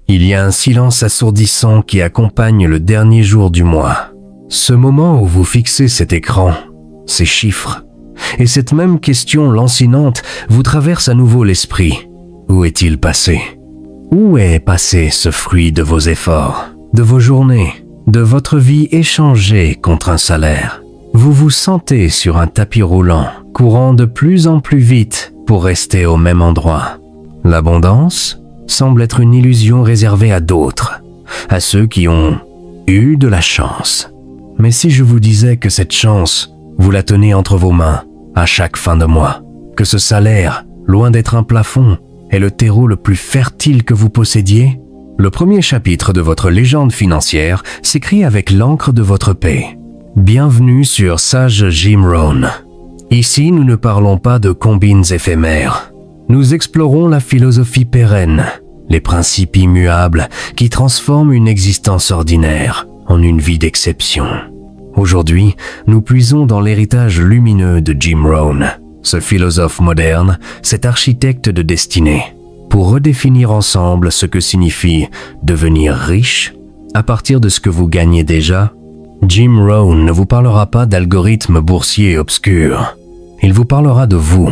Il y a un silence assourdissant qui accompagne le dernier jour du mois. Ce moment où vous fixez cet écran, ces chiffres, et cette même question lancinante vous traverse à nouveau l'esprit. Où est-il passé? Où est passé ce fruit de vos efforts, de vos journées, de votre vie échangée contre un salaire? Vous vous sentez sur un tapis roulant, courant de plus en plus vite pour rester au même endroit. L'abondance semble être une illusion réservée à d'autres, à ceux qui ont eu de la chance. Mais si je vous disais que cette chance, vous la tenez entre vos mains à chaque fin de mois, que ce salaire, loin d'être un plafond, est le terreau le plus fertile que vous possédiez, le premier chapitre de votre légende financière s'écrit avec l'encre de votre paix. Bienvenue sur Sage Jim Rohn. Ici, nous ne parlons pas de combines éphémères. Nous explorons la philosophie pérenne, les principes immuables qui transforment une existence ordinaire en une vie d'exception. Aujourd'hui, nous puisons dans l'héritage lumineux de Jim Rohn, ce philosophe moderne, cet architecte de destinée, pour redéfinir ensemble ce que signifie devenir riche à partir de ce que vous gagnez déjà. Jim Rohn ne vous parlera pas d'algorithmes boursiers obscurs. Il vous parlera de vous,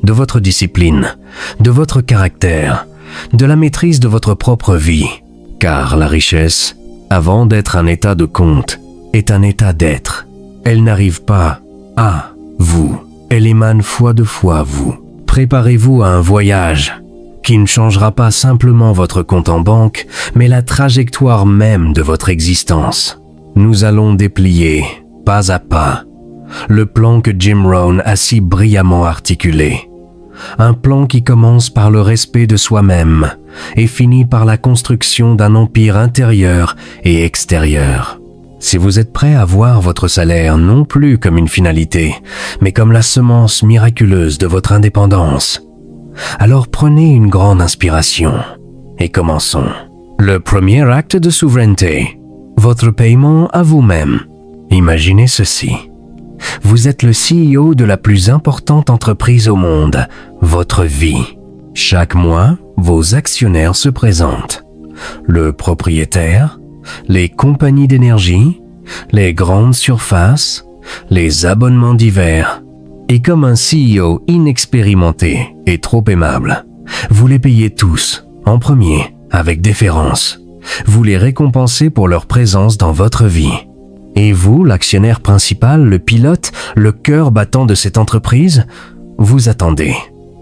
de votre discipline, de votre caractère, de la maîtrise de votre propre vie. Car la richesse, avant d'être un état de compte, est un état d'être. Elle n'arrive pas à vous. Elle émane fois de fois vous. Préparez-vous à un voyage qui ne changera pas simplement votre compte en banque, mais la trajectoire même de votre existence. Nous allons déplier, pas à pas, le plan que Jim Rohn a si brillamment articulé. Un plan qui commence par le respect de soi-même et finit par la construction d'un empire intérieur et extérieur. Si vous êtes prêt à voir votre salaire non plus comme une finalité, mais comme la semence miraculeuse de votre indépendance, alors prenez une grande inspiration et commençons. Le premier acte de souveraineté, votre paiement à vous-même. Imaginez ceci. Vous êtes le CEO de la plus importante entreprise au monde, votre vie. Chaque mois, vos actionnaires se présentent. Le propriétaire, les compagnies d'énergie, les grandes surfaces, les abonnements divers. Et comme un CEO inexpérimenté et trop aimable, vous les payez tous, en premier, avec déférence. Vous les récompensez pour leur présence dans votre vie. Et vous, l'actionnaire principal, le pilote, le cœur battant de cette entreprise, vous attendez.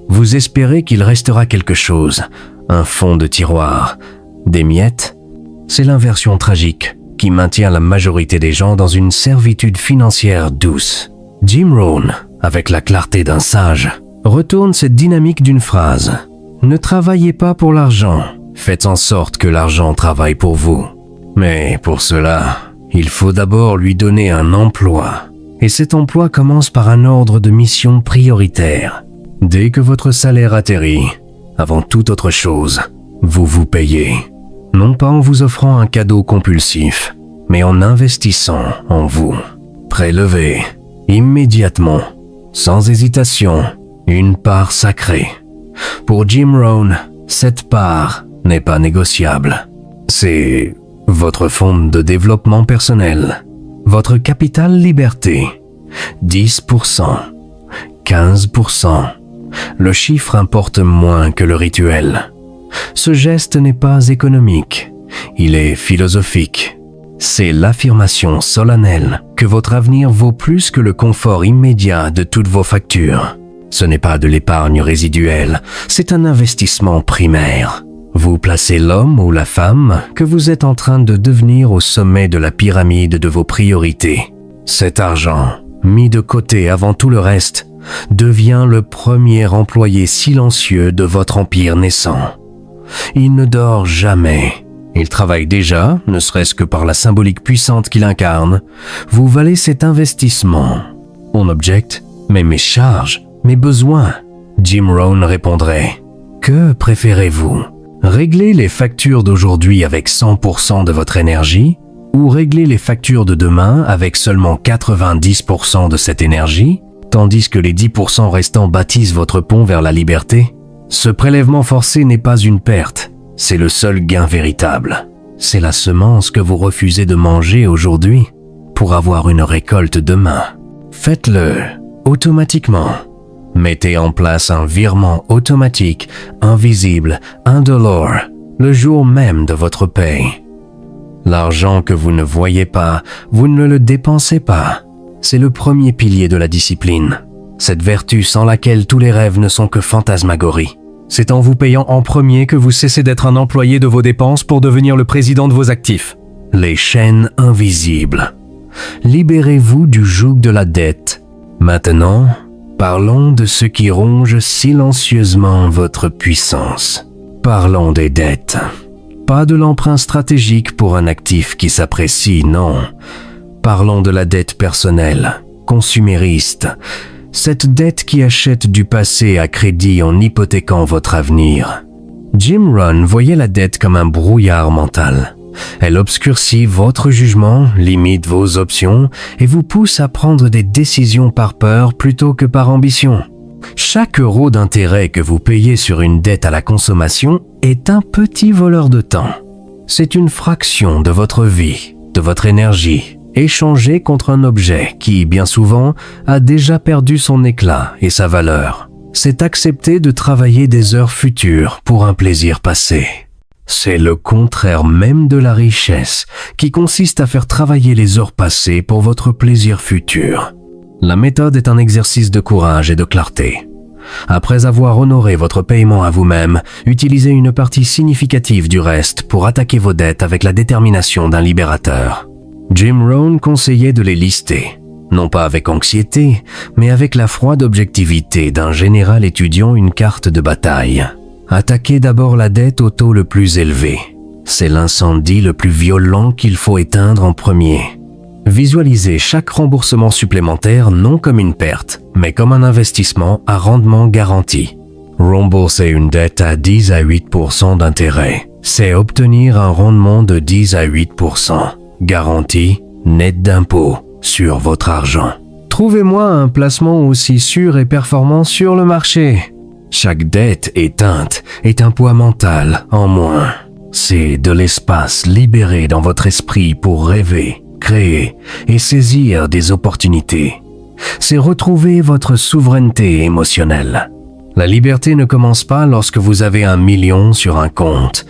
Vous espérez qu'il restera quelque chose, un fond de tiroir, des miettes. C'est l'inversion tragique qui maintient la majorité des gens dans une servitude financière douce. Jim Rohn, avec la clarté d'un sage, retourne cette dynamique d'une phrase. Ne travaillez pas pour l'argent, faites en sorte que l'argent travaille pour vous. Mais pour cela, il faut d'abord lui donner un emploi. Et cet emploi commence par un ordre de mission prioritaire. Dès que votre salaire atterrit, avant toute autre chose, vous vous payez. Non pas en vous offrant un cadeau compulsif, mais en investissant en vous. Prélevez, immédiatement, sans hésitation, une part sacrée. Pour Jim Rohn, cette part n'est pas négociable. C'est votre fonds de développement personnel, votre capital liberté, 10%, 15%. Le chiffre importe moins que le rituel. Ce geste n'est pas économique, il est philosophique. C'est l'affirmation solennelle que votre avenir vaut plus que le confort immédiat de toutes vos factures. Ce n'est pas de l'épargne résiduelle, c'est un investissement primaire. Vous placez l'homme ou la femme que vous êtes en train de devenir au sommet de la pyramide de vos priorités. Cet argent, mis de côté avant tout le reste, devient le premier employé silencieux de votre empire naissant. Il ne dort jamais. Il travaille déjà, ne serait-ce que par la symbolique puissante qu'il incarne. Vous valez cet investissement. On objecte, mais mes charges, mes besoins. Jim Rohn répondrait, que préférez-vous? Régler les factures d'aujourd'hui avec 100% de votre énergie ou régler les factures de demain avec seulement 90% de cette énergie, tandis que les 10% restants bâtissent votre pont vers la liberté? Ce prélèvement forcé n'est pas une perte, c'est le seul gain véritable. C'est la semence que vous refusez de manger aujourd'hui pour avoir une récolte demain. Faites-le automatiquement. Mettez en place un virement automatique, invisible, indolore, le jour même de votre paye. L'argent que vous ne voyez pas, vous ne le dépensez pas. C'est le premier pilier de la discipline. Cette vertu sans laquelle tous les rêves ne sont que fantasmagories. C'est en vous payant en premier que vous cessez d'être un employé de vos dépenses pour devenir le président de vos actifs. Les chaînes invisibles. Libérez-vous du joug de la dette. Maintenant, parlons de ce qui ronge silencieusement votre puissance. Parlons des dettes. Pas de l'emprunt stratégique pour un actif qui s'apprécie, non. Parlons de la dette personnelle, consumériste. Cette dette qui achète du passé à crédit en hypothéquant votre avenir. Jim Rohn voyait la dette comme un brouillard mental. Elle obscurcit votre jugement, limite vos options et vous pousse à prendre des décisions par peur plutôt que par ambition. Chaque euro d'intérêt que vous payez sur une dette à la consommation est un petit voleur de temps. C'est une fraction de votre vie, de votre énergie, échangée contre un objet qui, bien souvent, a déjà perdu son éclat et sa valeur. C'est accepter de travailler des heures futures pour un plaisir passé. C'est le contraire même de la richesse, qui consiste à faire travailler les heures passées pour votre plaisir futur. La méthode est un exercice de courage et de clarté. Après avoir honoré votre paiement à vous-même, utilisez une partie significative du reste pour attaquer vos dettes avec la détermination d'un libérateur. Jim Rohn conseillait de les lister, non pas avec anxiété, mais avec la froide objectivité d'un général étudiant une carte de bataille. Attaquez d'abord la dette au taux le plus élevé. C'est l'incendie le plus violent qu'il faut éteindre en premier. Visualisez chaque remboursement supplémentaire non comme une perte, mais comme un investissement à rendement garanti. Rembourser une dette à 10 à 8% d'intérêt, c'est obtenir un rendement de 10 à 8%, garanti, net d'impôts, sur votre argent. Trouvez-moi un placement aussi sûr et performant sur le marché. Chaque dette éteinte est un poids mental en moins. C'est de l'espace libéré dans votre esprit pour rêver, créer et saisir des opportunités. C'est retrouver votre souveraineté émotionnelle. La liberté ne commence pas lorsque vous avez 1 million sur un compte.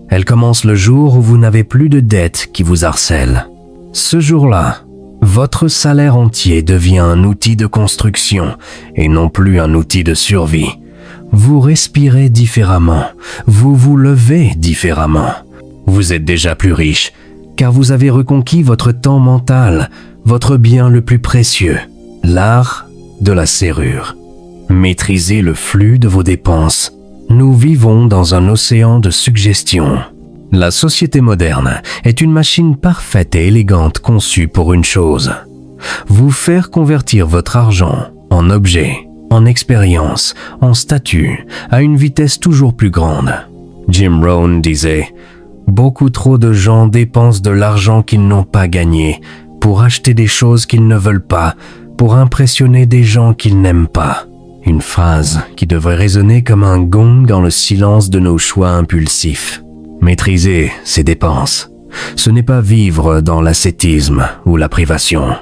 Elle commence le jour où vous n'avez plus de dettes qui vous harcèlent. Ce jour-là, votre salaire entier devient un outil de construction et non plus un outil de survie. Vous respirez différemment, vous vous levez différemment. Vous êtes déjà plus riche, car vous avez reconquis votre temps mental, votre bien le plus précieux, l'art de la serrure. Maîtrisez le flux de vos dépenses. Nous vivons dans un océan de suggestions. La société moderne est une machine parfaite et élégante conçue pour une chose: vous faire convertir votre argent en objet, en expérience, en statut, à une vitesse toujours plus grande. Jim Rohn disait: beaucoup trop de gens dépensent de l'argent qu'ils n'ont pas gagné pour acheter des choses qu'ils ne veulent pas, pour impressionner des gens qu'ils n'aiment pas. Une phrase qui devrait résonner comme un gong dans le silence de nos choix impulsifs. Maîtriser ses dépenses, ce n'est pas vivre dans l'ascétisme ou la privation.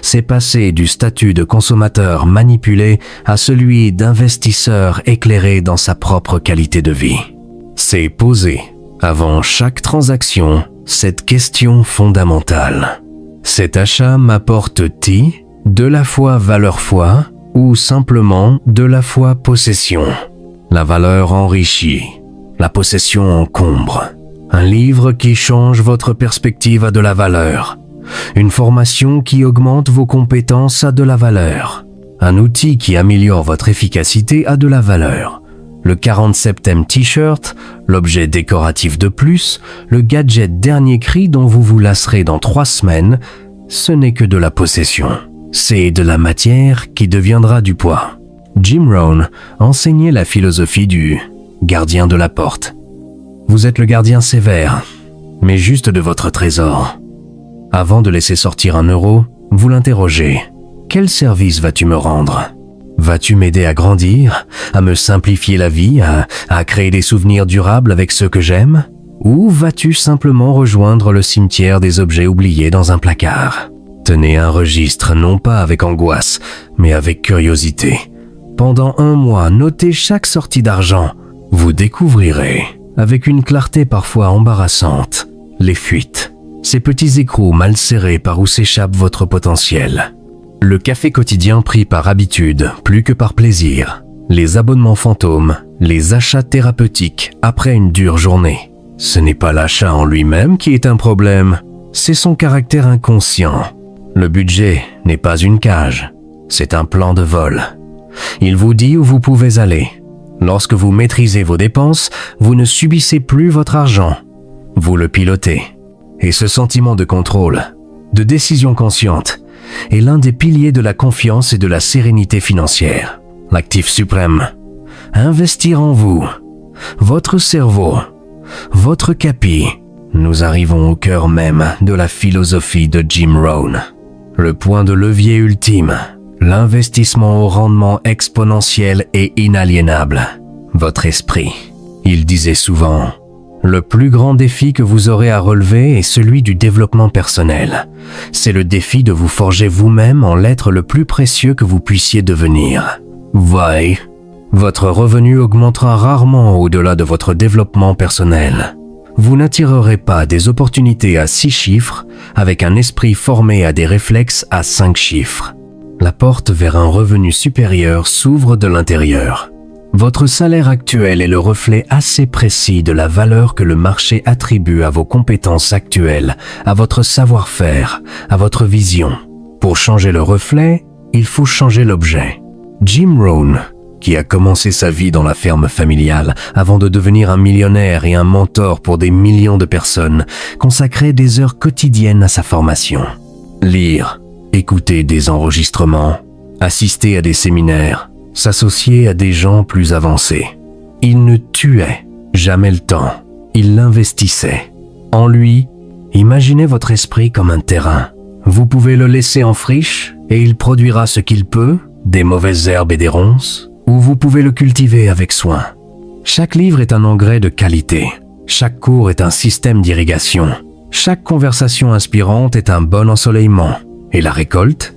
C'est passer du statut de consommateur manipulé à celui d'investisseur éclairé dans sa propre qualité de vie. C'est poser, avant chaque transaction, cette question fondamentale. Cet achat m'apporte-t-il de la foi valeur foi ou simplement de la foi possession? La valeur enrichit, la possession encombre. Un livre qui change votre perspective a de la valeur. Une formation qui augmente vos compétences a de la valeur. Un outil qui améliore votre efficacité a de la valeur. Le 47e t-shirt, l'objet décoratif de plus, le gadget dernier cri dont vous vous lasserez dans 3 semaines, ce n'est que de la possession. C'est de la matière qui deviendra du poids. Jim Rohn enseignait la philosophie du gardien de la porte. Vous êtes le gardien sévère, mais juste de votre trésor. Avant de laisser sortir 1 euro, vous l'interrogez. Quel service vas-tu me rendre? Vas-tu m'aider à grandir, à me simplifier la vie, à créer des souvenirs durables avec ceux que j'aime? Ou vas-tu simplement rejoindre le cimetière des objets oubliés dans un placard? Tenez un registre, non pas avec angoisse, mais avec curiosité. Pendant 1 mois, notez chaque sortie d'argent. Vous découvrirez, avec une clarté parfois embarrassante, les fuites, ces petits écrous mal serrés par où s'échappe votre potentiel. Le café quotidien pris par habitude, plus que par plaisir. Les abonnements fantômes, les achats thérapeutiques après une dure journée. Ce n'est pas l'achat en lui-même qui est un problème, c'est son caractère inconscient. Le budget n'est pas une cage, c'est un plan de vol. Il vous dit où vous pouvez aller. Lorsque vous maîtrisez vos dépenses, vous ne subissez plus votre argent. Vous le pilotez. Et ce sentiment de contrôle, de décision consciente, est l'un des piliers de la confiance et de la sérénité financière. L'actif suprême. Investir en vous. Votre cerveau. Votre capi. Nous arrivons au cœur même de la philosophie de Jim Rohn. Le point de levier ultime. L'investissement au rendement exponentiel et inaliénable. Votre esprit. Il disait souvent, le plus grand défi que vous aurez à relever est celui du développement personnel. C'est le défi de vous forger vous-même en l'être le plus précieux que vous puissiez devenir. Why? Votre revenu augmentera rarement au-delà de votre développement personnel. Vous n'attirerez pas des opportunités à 6 chiffres avec un esprit formé à des réflexes à 5 chiffres. La porte vers un revenu supérieur s'ouvre de l'intérieur. Votre salaire actuel est le reflet assez précis de la valeur que le marché attribue à vos compétences actuelles, à votre savoir-faire, à votre vision. Pour changer le reflet, il faut changer l'objet. Jim Rohn, qui a commencé sa vie dans la ferme familiale avant de devenir un millionnaire et un mentor pour des millions de personnes, consacrait des heures quotidiennes à sa formation. Lire, écouter des enregistrements, assister à des séminaires, s'associer à des gens plus avancés. Il ne tuait jamais le temps, il l'investissait. En lui, imaginez votre esprit comme un terrain. Vous pouvez le laisser en friche et il produira ce qu'il peut, des mauvaises herbes et des ronces, ou vous pouvez le cultiver avec soin. Chaque livre est un engrais de qualité, chaque cours est un système d'irrigation, chaque conversation inspirante est un bon ensoleillement. Et la récolte?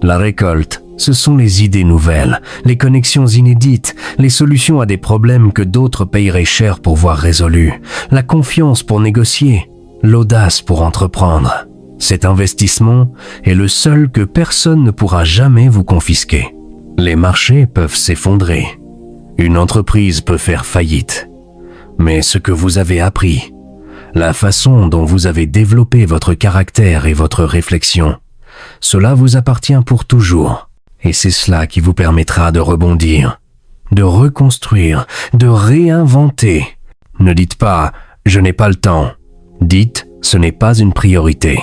La récolte, ce sont les idées nouvelles, les connexions inédites, les solutions à des problèmes que d'autres paieraient cher pour voir résolus, la confiance pour négocier, l'audace pour entreprendre. Cet investissement est le seul que personne ne pourra jamais vous confisquer. Les marchés peuvent s'effondrer. Une entreprise peut faire faillite. Mais ce que vous avez appris, la façon dont vous avez développé votre caractère et votre réflexion, cela vous appartient pour toujours. Et c'est cela qui vous permettra de rebondir, de reconstruire, de réinventer. Ne dites pas « je n'ai pas le temps ». Dites « ce n'est pas une priorité ».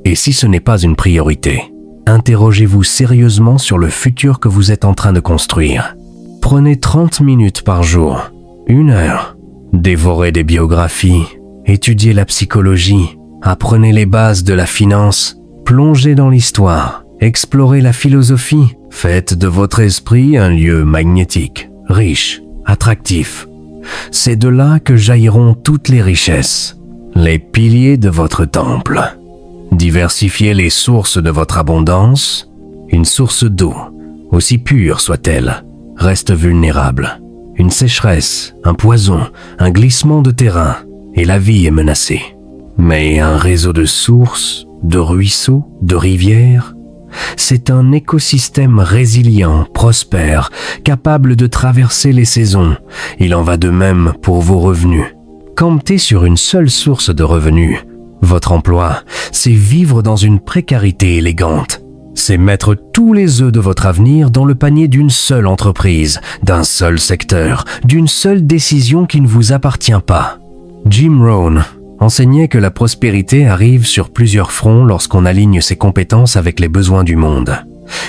Et si ce n'est pas une priorité, interrogez-vous sérieusement sur le futur que vous êtes en train de construire. Prenez 30 minutes par jour, 1 heure. Dévorez des biographies, étudiez la psychologie, apprenez les bases de la finance, plongez dans l'histoire. Explorez la philosophie, faites de votre esprit un lieu magnétique, riche, attractif. C'est de là que jailliront toutes les richesses, les piliers de votre temple. Diversifiez les sources de votre abondance. Une source d'eau, aussi pure soit-elle, reste vulnérable. Une sécheresse, un poison, un glissement de terrain, et la vie est menacée. Mais un réseau de sources, de ruisseaux, de rivières, c'est un écosystème résilient, prospère, capable de traverser les saisons. Il en va de même pour vos revenus. Camper sur une seule source de revenus, votre emploi, c'est vivre dans une précarité élégante. C'est mettre tous les œufs de votre avenir dans le panier d'une seule entreprise, d'un seul secteur, d'une seule décision qui ne vous appartient pas. Jim Rohn enseignait que la prospérité arrive sur plusieurs fronts lorsqu'on aligne ses compétences avec les besoins du monde.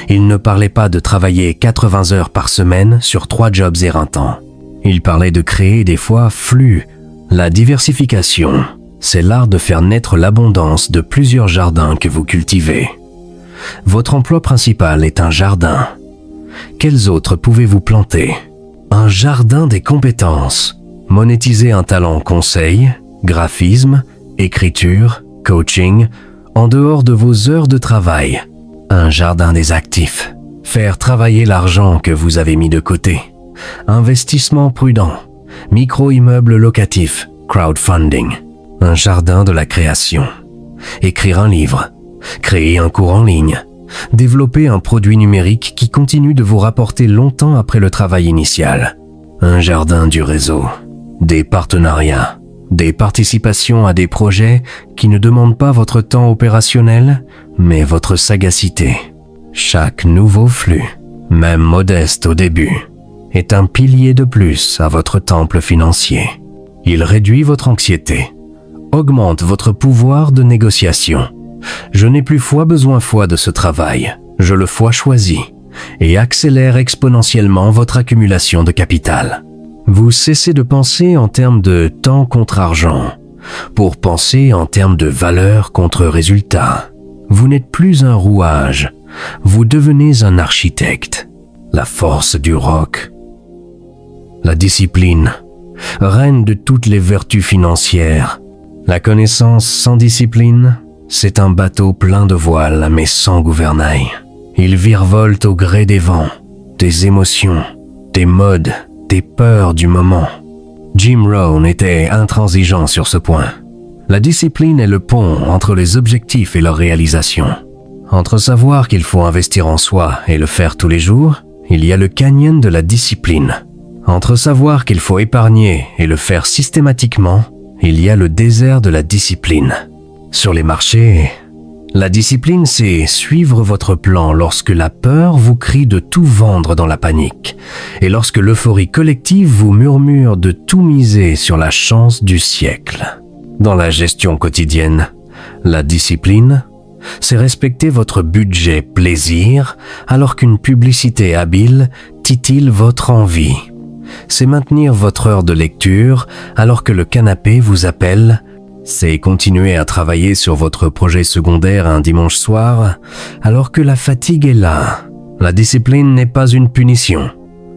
Il ne parlait pas de travailler 80 heures par semaine sur 3 jobs éreintants. Il parlait de créer des fois flux. La diversification, c'est l'art de faire naître l'abondance de plusieurs jardins que vous cultivez. Votre emploi principal est un jardin. quels autres pouvez-vous planter? Un jardin des compétences. Monétiser un talent conseil, graphisme, écriture, coaching, en dehors de vos heures de travail. Un jardin des actifs. Faire travailler l'argent que vous avez mis de côté. Investissement prudent. Micro-immeuble locatif. Crowdfunding. Un jardin de la création. Écrire un livre. Créer un cours en ligne. Développer un produit numérique qui continue de vous rapporter longtemps après le travail initial. Un jardin du réseau. Des partenariats. Des participations à des projets qui ne demandent pas votre temps opérationnel, mais votre sagacité. Chaque nouveau flux, même modeste au début, est un pilier de plus à votre temple financier. Il réduit votre anxiété, augmente votre pouvoir de négociation. Je n'ai plus besoin de ce travail, je le choisis, et accélère exponentiellement votre accumulation de capital. Vous cessez de penser en termes de temps contre argent, pour penser en termes de valeur contre résultat. Vous n'êtes plus un rouage, vous devenez un architecte. La force du roc. La discipline, reine de toutes les vertus financières. La connaissance sans discipline, c'est un bateau plein de voiles mais sans gouvernail. Il virevolte au gré des vents, des émotions, des modes, des peurs du moment. Jim Rohn était intransigeant sur ce point. La discipline est le pont entre les objectifs et leur réalisation. Entre savoir qu'il faut investir en soi et le faire tous les jours, il y a le canyon de la discipline. Entre savoir qu'il faut épargner et le faire systématiquement, il y a le désert de la discipline. Sur les marchés, la discipline, c'est suivre votre plan lorsque la peur vous crie de tout vendre dans la panique et lorsque l'euphorie collective vous murmure de tout miser sur la chance du siècle. Dans la gestion quotidienne, la discipline, c'est respecter votre budget plaisir alors qu'une publicité habile titille votre envie. C'est maintenir votre heure de lecture alors que le canapé vous appelle. C'est continuer à travailler sur votre projet secondaire un dimanche soir alors que la fatigue est là. La discipline n'est pas une punition.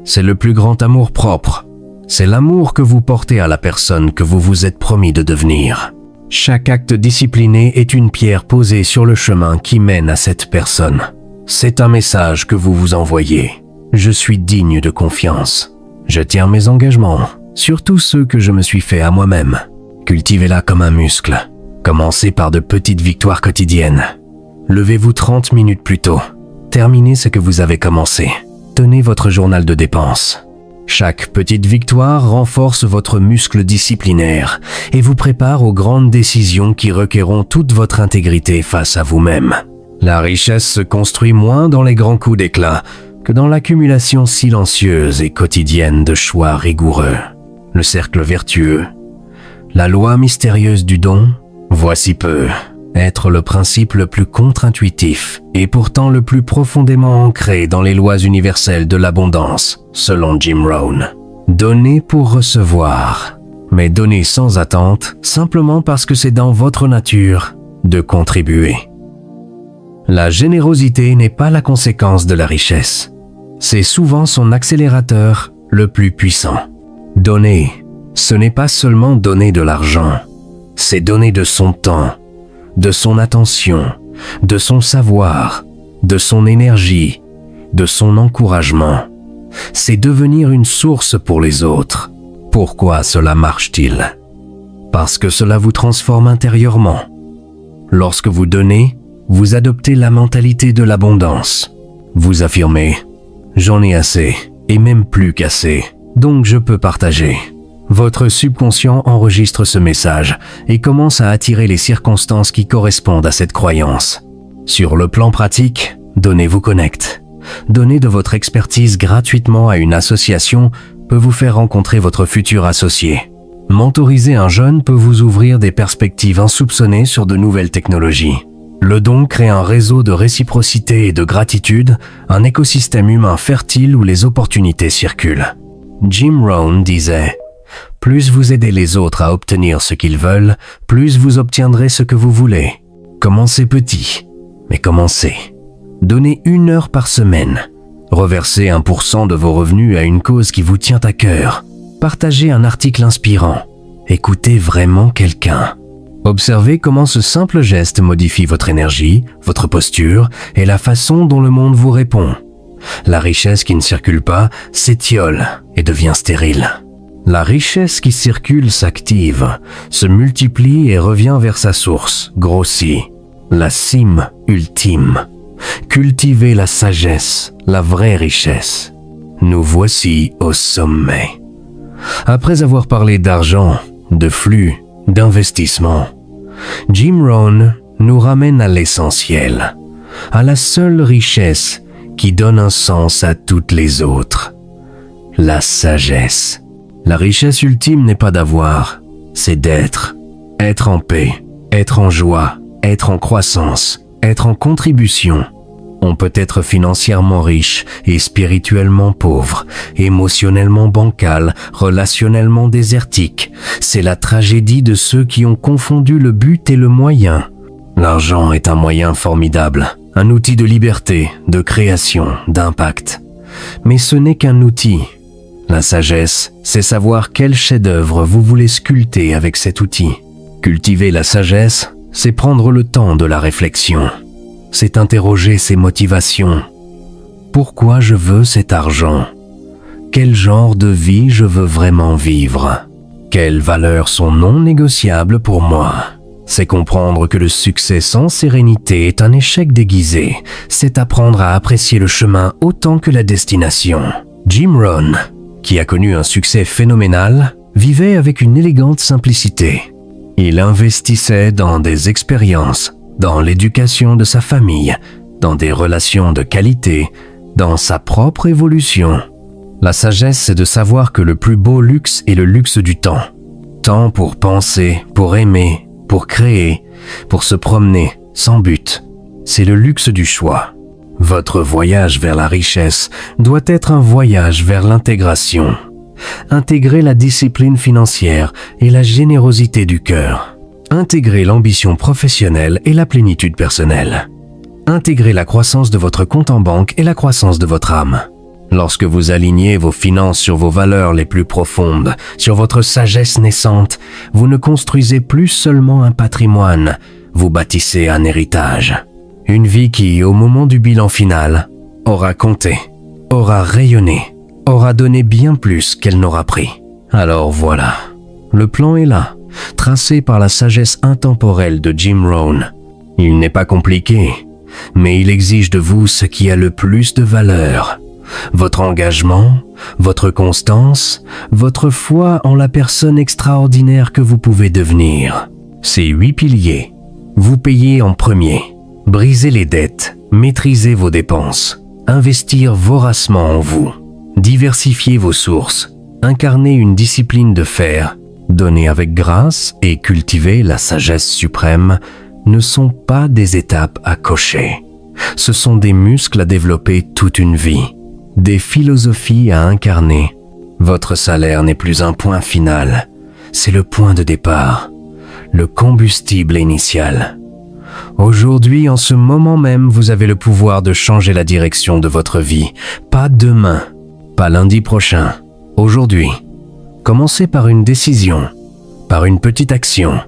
C'est le plus grand amour-propre. C'est l'amour que vous portez à la personne que vous vous êtes promis de devenir. Chaque acte discipliné est une pierre posée sur le chemin qui mène à cette personne. C'est un message que vous vous envoyez. Je suis digne de confiance. Je tiens mes engagements, surtout ceux que je me suis faits à moi-même. Cultivez-la comme un muscle. Commencez par de petites victoires quotidiennes. Levez-vous 30 minutes plus tôt. Terminez ce que vous avez commencé. Tenez votre journal de dépenses. Chaque petite victoire renforce votre muscle disciplinaire et vous prépare aux grandes décisions qui requerront toute votre intégrité face à vous-même. La richesse se construit moins dans les grands coups d'éclat que dans l'accumulation silencieuse et quotidienne de choix rigoureux. Le cercle vertueux. La loi mystérieuse du don, voici peu, être le principe le plus contre-intuitif et pourtant le plus profondément ancré dans les lois universelles de l'abondance, selon Jim Rohn. Donner pour recevoir, mais donner sans attente, simplement parce que c'est dans votre nature de contribuer. La générosité n'est pas la conséquence de la richesse, c'est souvent son accélérateur le plus puissant. Donner, ce n'est pas seulement donner de l'argent, c'est donner de son temps, de son attention, de son savoir, de son énergie, de son encouragement. C'est devenir une source pour les autres. Pourquoi cela marche-t-il? Parce que cela vous transforme intérieurement. Lorsque vous donnez, vous adoptez la mentalité de l'abondance. Vous affirmez « J'en ai assez, et même plus qu'assez, donc je peux partager ». Votre subconscient enregistre ce message et commence à attirer les circonstances qui correspondent à cette croyance. Sur le plan pratique, Donnez vous connecte. Donner de votre expertise gratuitement à une association peut vous faire rencontrer votre futur associé. Mentoriser un jeune peut vous ouvrir des perspectives insoupçonnées sur de nouvelles technologies. Le don crée un réseau de réciprocité et de gratitude, un écosystème humain fertile où les opportunités circulent. Jim Rohn disait « Plus vous aidez les autres à obtenir ce qu'ils veulent, plus vous obtiendrez ce que vous voulez. Commencez petit, mais commencez. Donnez 1 heure par semaine, Reversez 1% de vos revenus à une cause qui vous tient à cœur. Partagez un article inspirant. Écoutez vraiment quelqu'un. Observez comment ce simple geste modifie votre énergie, votre posture et la façon dont le monde vous répond. La richesse qui ne circule pas s'étiole et devient stérile. La richesse qui circule s'active, se multiplie et revient vers sa source, grossit. La cime ultime. Cultivez la sagesse, la vraie richesse. Nous voici au sommet. Après avoir parlé d'argent, de flux, d'investissement, Jim Rohn nous ramène à l'essentiel, à la seule richesse qui donne un sens à toutes les autres. La sagesse. La richesse ultime n'est pas d'avoir, c'est d'être. Être en paix, être en joie, être en croissance, être en contribution. On peut être financièrement riche et spirituellement pauvre, émotionnellement bancal, relationnellement désertique. C'est la tragédie de ceux qui ont confondu le but et le moyen. L'argent est un moyen formidable, un outil de liberté, de création, d'impact. Mais ce n'est qu'un outil. La sagesse, c'est savoir quel chef-d'œuvre vous voulez sculpter avec cet outil. Cultiver la sagesse, c'est prendre le temps de la réflexion. C'est interroger ses motivations. Pourquoi je veux cet argent? Quel genre de vie je veux vraiment vivre? Quelles valeurs sont non négociables pour moi? C'est comprendre que le succès sans sérénité est un échec déguisé. C'est apprendre à apprécier le chemin autant que la destination. Jim Rohn, qui a connu un succès phénoménal, vivait avec une élégante simplicité. Il investissait dans des expériences, dans l'éducation de sa famille, dans des relations de qualité, dans sa propre évolution. La sagesse, c'est de savoir que le plus beau luxe est le luxe du temps. Temps pour penser, pour aimer, pour créer, pour se promener, sans but. C'est le luxe du choix. Votre voyage vers la richesse doit être un voyage vers l'intégration. Intégrer la discipline financière et la générosité du cœur. Intégrer l'ambition professionnelle et la plénitude personnelle. Intégrer la croissance de votre compte en banque et la croissance de votre âme. Lorsque vous alignez vos finances sur vos valeurs les plus profondes, sur votre sagesse naissante, vous ne construisez plus seulement un patrimoine, vous bâtissez un héritage. Une vie qui, au moment du bilan final, aura compté, aura rayonné, aura donné bien plus qu'elle n'aura pris. Alors voilà, le plan est là, tracé par la sagesse intemporelle de Jim Rohn. Il n'est pas compliqué, mais il exige de vous ce qui a le plus de valeur. Votre engagement, votre constance, votre foi en la personne extraordinaire que vous pouvez devenir. Ces 8 piliers, vous payez en premier. Brisez les dettes, maîtrisez vos dépenses, investir voracement en vous, diversifiez vos sources, incarnez une discipline de fer, donner avec grâce et cultiver la sagesse suprême ne sont pas des étapes à cocher. Ce sont des muscles à développer toute une vie, des philosophies à incarner. Votre salaire n'est plus un point final, c'est le point de départ, le combustible initial. Aujourd'hui, en ce moment même, vous avez le pouvoir de changer la direction de votre vie. Pas demain, pas lundi prochain, aujourd'hui. Commencez par une décision, par une petite action,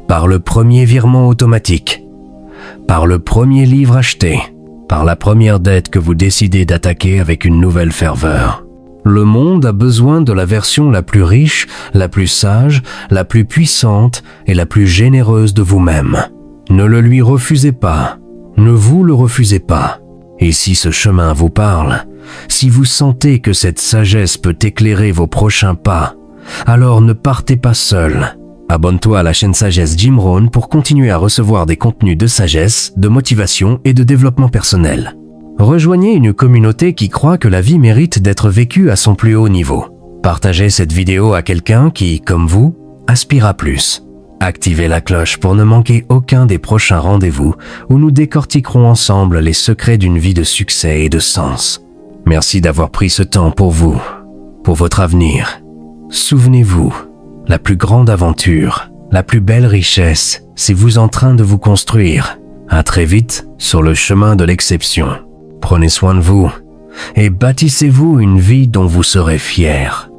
par le premier virement automatique, par le premier livre acheté, par la première dette que vous décidez d'attaquer avec une nouvelle ferveur. Le monde a besoin de la version la plus riche, la plus sage, la plus puissante et la plus généreuse de vous-même. Ne le lui refusez pas, ne vous le refusez pas. Et si ce chemin vous parle, si vous sentez que cette sagesse peut éclairer vos prochains pas, alors ne partez pas seul. Abonne-toi à la chaîne Sagesse Jim Rohn pour continuer à recevoir des contenus de sagesse, de motivation et de développement personnel. Rejoignez une communauté qui croit que la vie mérite d'être vécue à son plus haut niveau. Partagez cette vidéo à quelqu'un qui, comme vous, aspire à plus. Activez la cloche pour ne manquer aucun des prochains rendez-vous où nous décortiquerons ensemble les secrets d'une vie de succès et de sens. Merci d'avoir pris ce temps pour vous, pour votre avenir. Souvenez-vous, la plus grande aventure, la plus belle richesse, c'est vous en train de vous construire. À très vite sur le chemin de l'exception. Prenez soin de vous. et bâtissez-vous une vie dont vous serez fier.